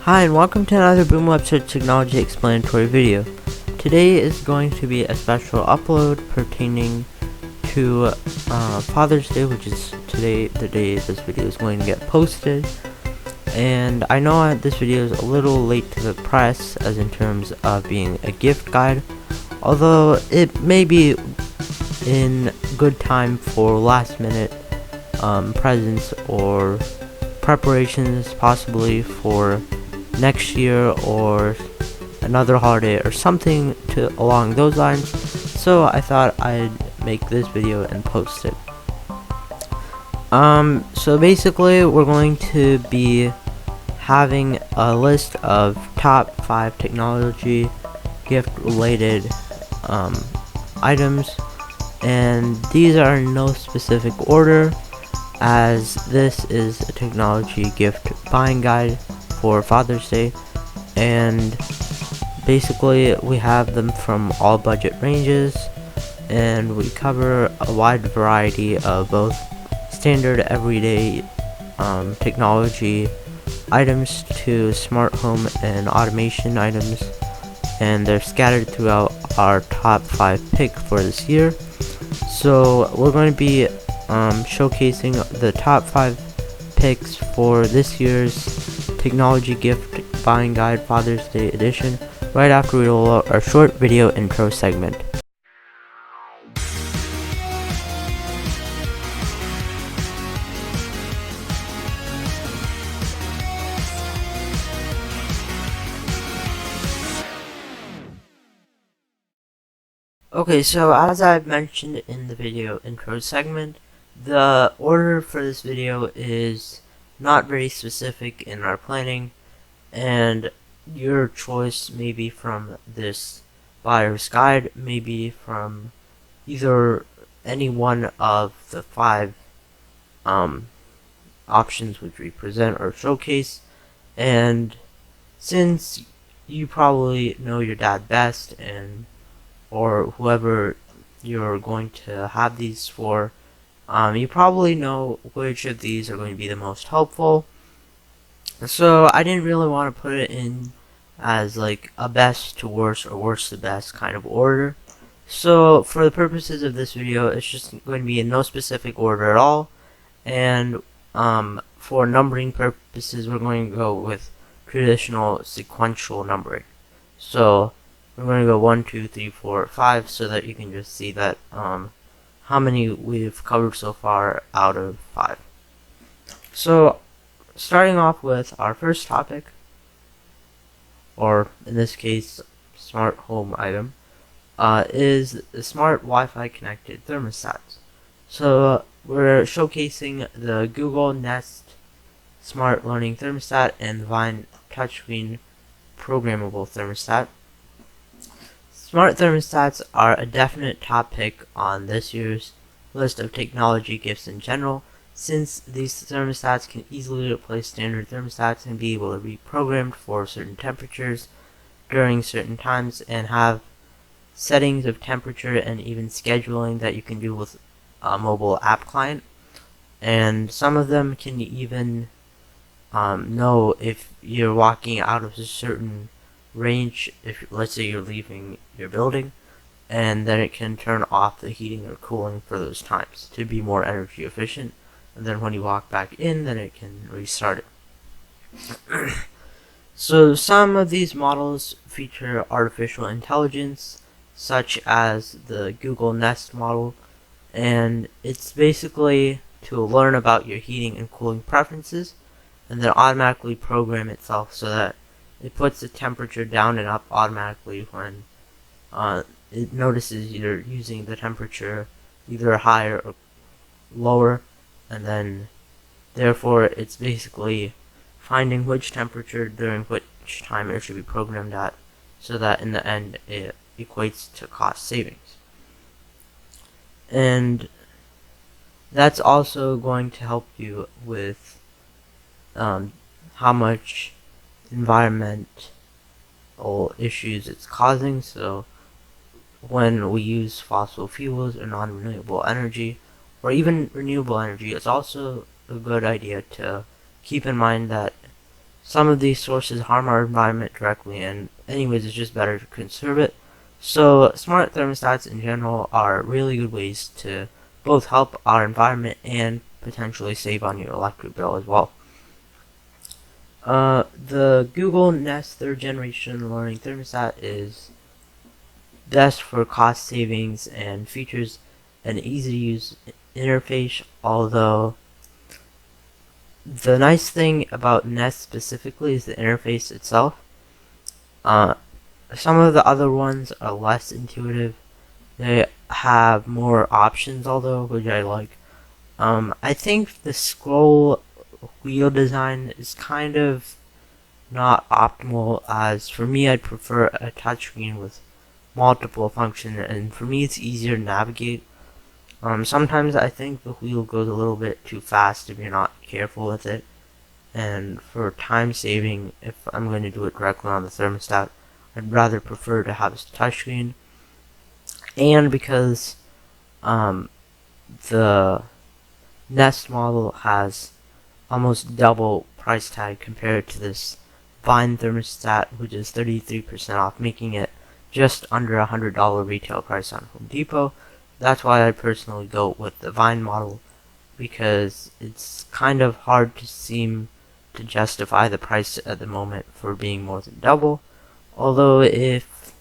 Hi and welcome to another Boom Website Technology explanatory video. Today is going to be a special upload pertaining to Father's Day, which is today, the day this video is going to get posted. And I know this video is a little late to the press as in terms of being a gift guide, although it may be in good time for last minute presents or preparations, possibly for next year or another holiday or something along those lines. So I thought I'd make this video and post it. So basically we're going to be having a list of top 5 technology gift related items, and these are in no specific order, as this is a technology gift buying guide for Father's Day, and basically we have them from all budget ranges, and we cover a wide variety of both standard everyday technology items to smart home and automation items, and they're scattered throughout our top 5 pick for this year. So we're going to be showcasing the top 5 picks for this year's technology gift buying guide Father's Day edition right after we roll out our short video intro segment. Okay, so as I've mentioned in the video intro segment, the order for this video is not very specific in our planning, and your choice may be from this buyer's guide, maybe from either any one of the 5 options which we present or showcase. And since you probably know your dad best, and or whoever you're going to have these for, you probably know which of these are going to be the most helpful. So I didn't really want to put it in as like a best to worst or worst to best kind of order. So for the purposes of this video, it's just going to be in no specific order at all. And for numbering purposes, we're going to go with traditional sequential numbering. So we're going to go 1, 2, 3, 4, 5, so that you can just see that how many we've covered so far out of 5. So starting off with our first topic, or in this case smart home item, is the smart Wi-Fi connected thermostats. So we're showcasing the Google Nest Smart Learning Thermostat and the Vine Touchscreen Programmable Thermostat. Smart thermostats are a definite top pick on this year's list of technology gifts in general, since these thermostats can easily replace standard thermostats and be able to be programmed for certain temperatures during certain times, and have settings of temperature and even scheduling that you can do with a mobile app client. And some of them can even know if you're walking out of a certain range, if let's say you're leaving your building, and then it can turn off the heating or cooling for those times to be more energy efficient, and then when you walk back in, then it can restart it. So some of these models feature artificial intelligence, such as the Google Nest model, and it's basically to learn about your heating and cooling preferences and then automatically program itself so that it puts the temperature down and up automatically when it notices you're using the temperature either higher or lower, and then therefore it's basically finding which temperature during which time it should be programmed at, so that in the end it equates to cost savings. And that's also going to help you with how much environmental issues it's causing. So when we use fossil fuels or non-renewable energy, or even renewable energy, it's also a good idea to keep in mind that some of these sources harm our environment directly, and anyways, it's just better to conserve it. So smart thermostats in general are really good ways to both help our environment and potentially save on your electric bill as well. The Google Nest 3rd generation learning thermostat is best for cost savings and features an easy to use interface, although the nice thing about Nest specifically is the interface itself. Some of the other ones are less intuitive. They have more options, although, which I like. I think the scroll wheel design is kind of not optimal, as for me I'd prefer a touchscreen with multiple functions, and for me it's easier to navigate. Sometimes I think the wheel goes a little bit too fast if you're not careful with it, and for time saving, if I'm going to do it directly on the thermostat, I'd rather prefer to have a touchscreen. And because the Nest model has almost double price tag compared to this Vine thermostat, which is 33% off, making it just under $100 retail price on Home Depot. That's why I personally go with the Vine model, because it's kind of hard to seem to justify the price at the moment for being more than double. Although if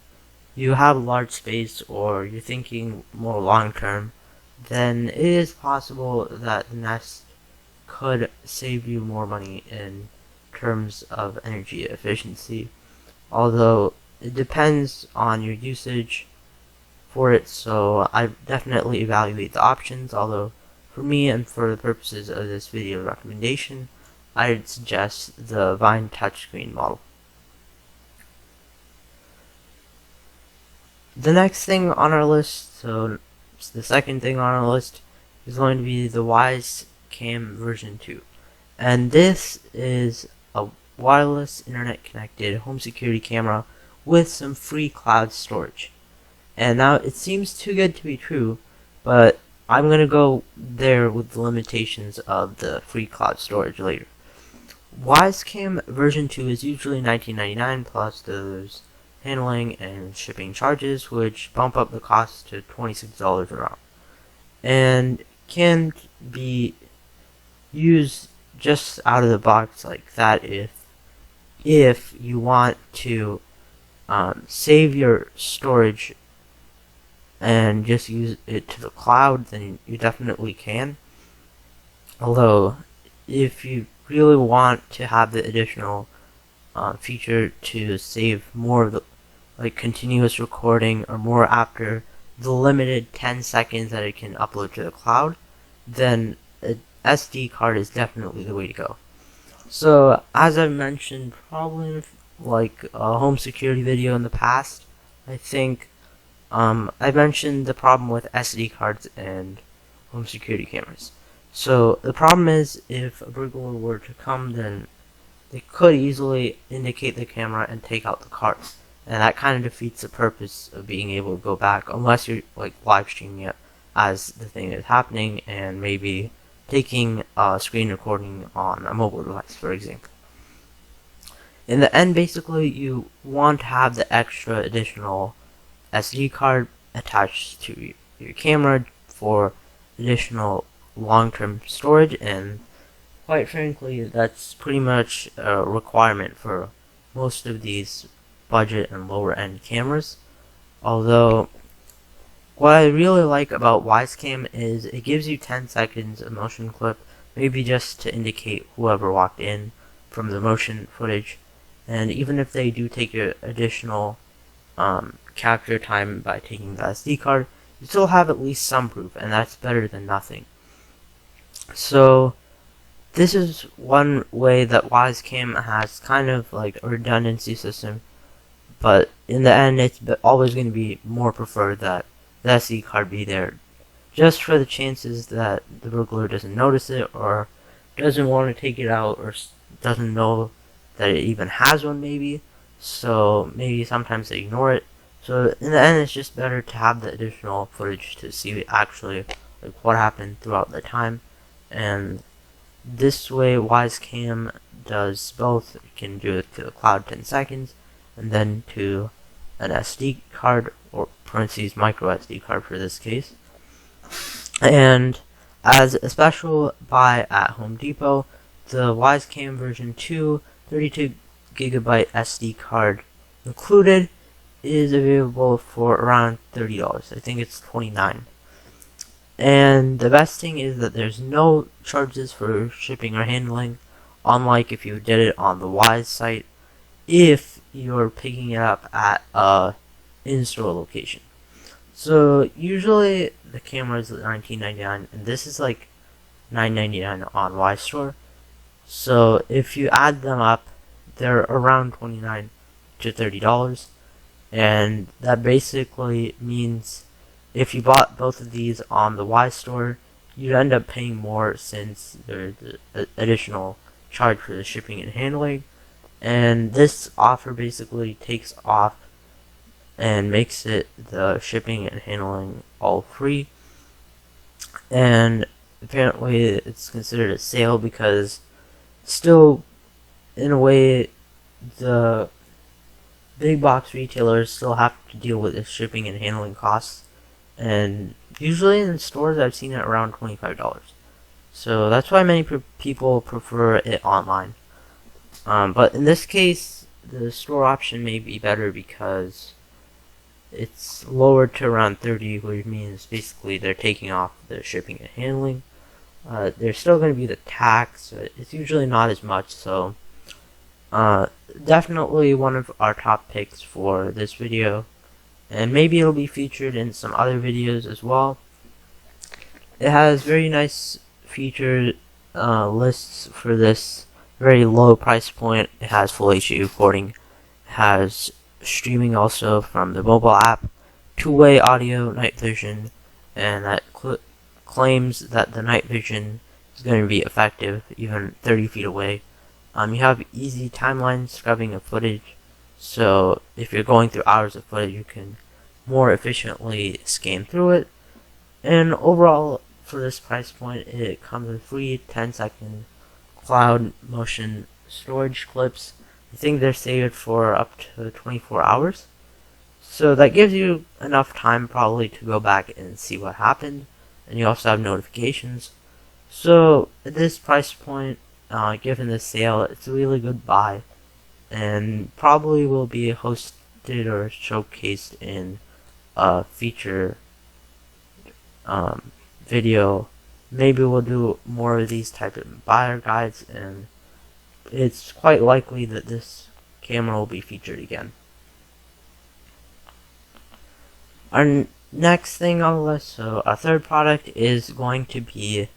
you have large space or you're thinking more long term, then it is possible that the Nest could save you more money in terms of energy efficiency. Although it depends on your usage for it, so I definitely evaluate the options. Although for me and for the purposes of this video recommendation, I'd suggest the Vine touchscreen model. The next thing on our list, so the second thing on our list, is going to be the Wisecam version 2. And this is a wireless internet connected home security camera with some free cloud storage. And now it seems too good to be true, but I'm going to go there with the limitations of the free cloud storage later. Wisecam version 2 is usually $19.99 plus those handling and shipping charges, which bump up the cost to $26 around, and can be used just out of the box like that if you want to save your storage and just use it to the cloud, then you definitely can. Although if you really want to have the additional feature to save more of the continuous recording or more after the limited 10 seconds that it can upload to the cloud, then an SD card is definitely the way to go. So as I've mentioned probably in a home security video in the past, I think I mentioned the problem with SD cards and home security cameras. So the problem is, if a burglar were to come, then they could easily indicate the camera and take out the card. And that kind of defeats the purpose of being able to go back, unless you're live streaming it as the thing is happening and maybe taking a screen recording on a mobile device, for example. In the end, basically, you want to have the extra additional SD card attached to your camera for additional long-term storage, and quite frankly, that's pretty much a requirement for most of these budget and lower end cameras. Although what I really like about Wisecam is it gives you 10 seconds of motion clip, maybe just to indicate whoever walked in from the motion footage, and even if they do take your additional capture time by taking the SD card, you still have at least some proof, and that's better than nothing. So this is one way that Wisecam has kind of a redundancy system, but in the end it's always going to be more preferred that the SD card be there, just for the chances that the burglar doesn't notice it, or doesn't want to take it out, or doesn't know that it even has one maybe, so maybe sometimes they ignore it. So in the end, it's just better to have the additional footage to see actually what happened throughout the time. And This way Wisecam does both. It can do it to the cloud 10 seconds and then to an SD card, or parentheses micro SD card for this case. And as a special buy at Home Depot, the Wisecam version 2 32GB SD card included is available for around $30. I think it's $29. And the best thing is that there's no charges for shipping or handling, unlike if you did it on the Wise site, if you're picking it up at a in-store location. So usually the camera is $19.99, and this is like $9.99 on Wise Store. So if you add them up, they're around $29 to $30, and that basically means if you bought both of these on the Wise Store, you'd end up paying more since there's an additional charge for the shipping and handling. And this offer basically takes off and makes it the shipping and handling all free. And apparently it's considered a sale because still, in a way, the big box retailers still have to deal with the shipping and handling costs. And usually in stores I've seen it around $25. So that's why many people prefer it online. But in this case, the store option may be better because it's lowered to around $30, which means basically they're taking off the shipping and handling. There's still going to be the tax, but it's usually not as much, so definitely one of our top picks for this video, and maybe it'll be featured in some other videos as well. It has very nice feature lists for this very low price point. It has full HD recording, it has streaming also from the mobile app, two-way audio, night vision, and that claims that the night vision is going to be effective even 30 feet away. You have easy timeline scrubbing of footage, so if you're going through hours of footage, you can more efficiently scan through it. And overall, for this price point, it comes with free 10-second cloud motion storage clips. I think they're saved for up to 24 hours. So that gives you enough time probably to go back and see what happened. And you also have notifications. So at this price point, given the sale, it's a really good buy. And probably will be hosted or showcased in a feature video. Maybe we'll do more of these type of buyer guides, and it's quite likely that this camera will be featured again. Our next thing on the list, so our third product is going to be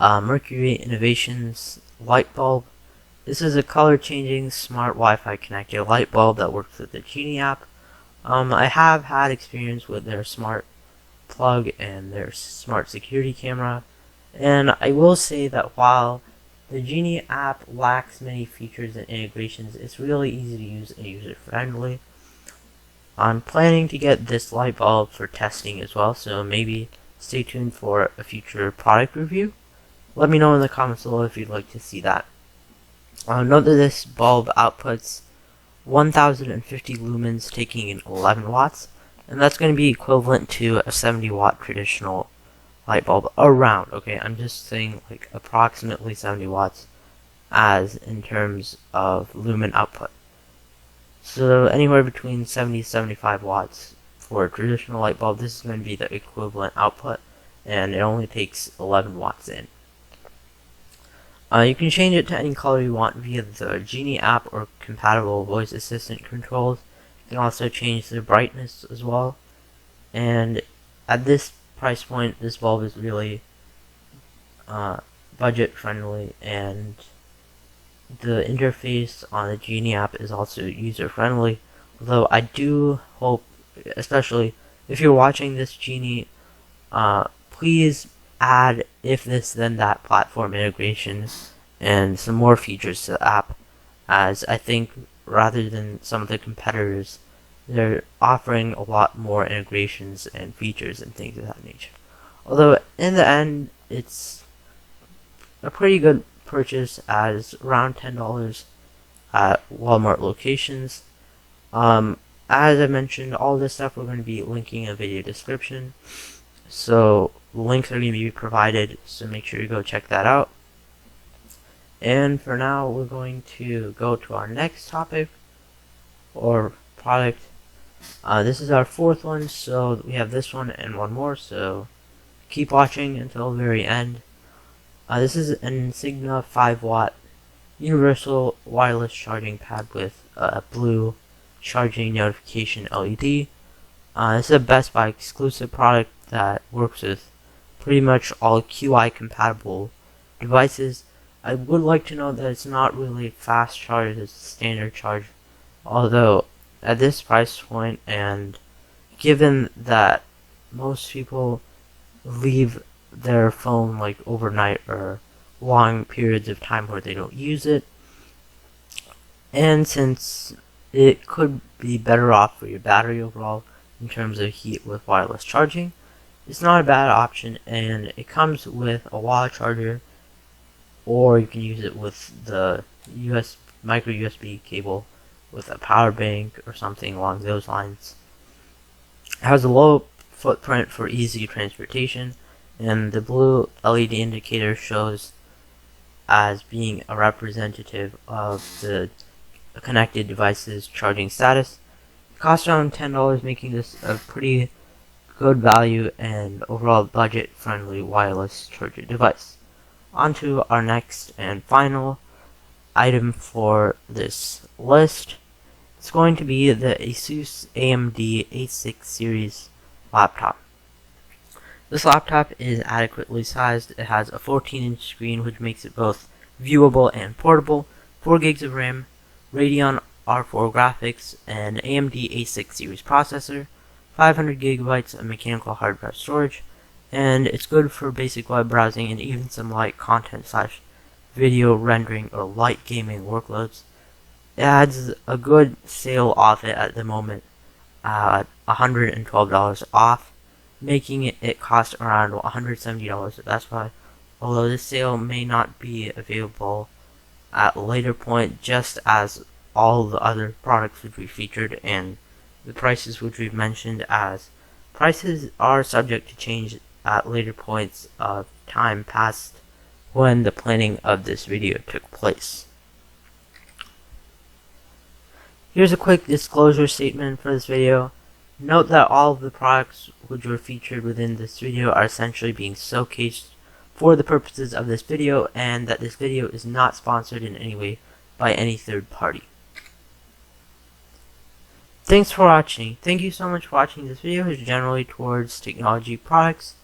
Mercury Innovations light bulb. This is a color changing smart Wi-Fi connected light bulb that works with the Genie app. I have had experience with their smart plug and their smart security camera, and I will say that while the Genie app lacks many features and integrations, it's really easy to use and user friendly. I'm planning to get this light bulb for testing as well, so maybe stay tuned for a future product review. Let me know in the comments below if you'd like to see that. Note that this bulb outputs 1050 lumens, taking in 11 watts, and that's going to be equivalent to a 70 watt traditional light bulb around. Okay, I'm just saying like approximately 70 watts as in terms of lumen output. So anywhere between 70 to 75 watts for a traditional light bulb. This is going to be the equivalent output, and it only takes 11 watts in. You can change it to any color you want via the Genie app or compatible voice assistant controls. You can also change the brightness as well. And at this price point, this bulb is really budget friendly, and the interface on the Genie app is also user friendly. Although I do hope, especially if you're watching this Genie, please add if this then that platform integration and some more features to the app, as I think rather than some of the competitors, they're offering a lot more integrations and features and things of that nature. Although in the end, it's a pretty good purchase as around $10 at Walmart locations. As I mentioned, all this stuff we're going to be linking in a video description, so links are going to be provided, so make sure you go check that out. And for now, we're going to go to our next topic or product. This is our fourth one, so we have this one and one more, so keep watching until the very end. This is an Insignia 5-watt universal wireless charging pad with a blue charging notification LED. This is a Best Buy exclusive product that works with pretty much all QI compatible devices. I would like to note that it's not really fast charge, it's standard charge, although at this price point, and given that most people leave their phone like overnight or long periods of time where they don't use it, and since it could be better off for your battery overall in terms of heat with wireless charging, it's not a bad option, and it comes with a wall charger, or you can use it with the micro USB cable with a power bank or something along those lines. It has a low footprint for easy transportation, and the blue LED indicator shows as being a representative of the connected device's charging status. It costs around $10, making this a pretty good value and overall budget-friendly wireless charger device. On to our next and final item for this list. It's going to be the Asus AMD A6 series laptop. This laptop is adequately sized. It has a 14-inch screen, which makes it both viewable and portable, 4 gigs of RAM, Radeon R4 graphics, and AMD A6 series processor, 500 gigabytes of mechanical hard drive storage, and it's good for basic web browsing and even some light content / video rendering or light gaming workloads. It adds a good sale off it at the moment at $112 off, making it cost around $170 at Best Buy, although this sale may not be available at a later point, just as all the other products which we featured and the prices which we've mentioned, as prices are subject to change at later points of time past when the planning of this video took place. Here's a quick disclosure statement for this video. Note that all of the products which were featured within this video are essentially being showcased for the purposes of this video, and that this video is not sponsored in any way by any third party. Thanks for watching. Thank you so much for watching this video, which is generally towards technology products.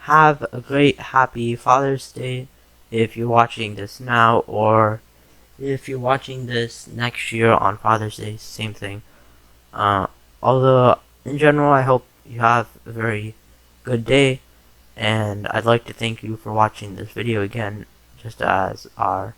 Have a great, happy Father's Day if you're watching this now, or if you're watching this next year on Father's Day, same thing. Although, in general, I hope you have a very good day, and I'd like to thank you for watching this video again, just as our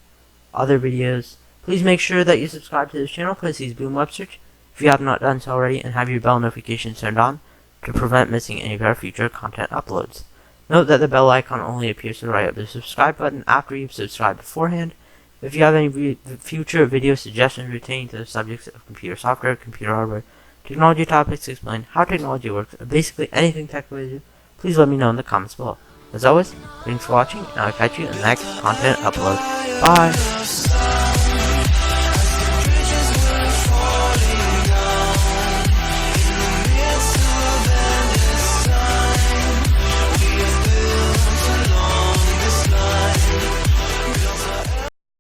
other videos. Please make sure that you subscribe to this channel, press these boom web search if you have not done so already, and have your bell notifications turned on to prevent missing any of our future content uploads. Note that the bell icon only appears to the right of the subscribe button after you've subscribed beforehand. If you have any future video suggestions pertaining to the subjects of computer software, computer hardware, technology topics, explain how technology works, or basically anything tech-related, please let me know in the comments below. As always, thanks for watching, and I'll catch you in the next content upload. Bye!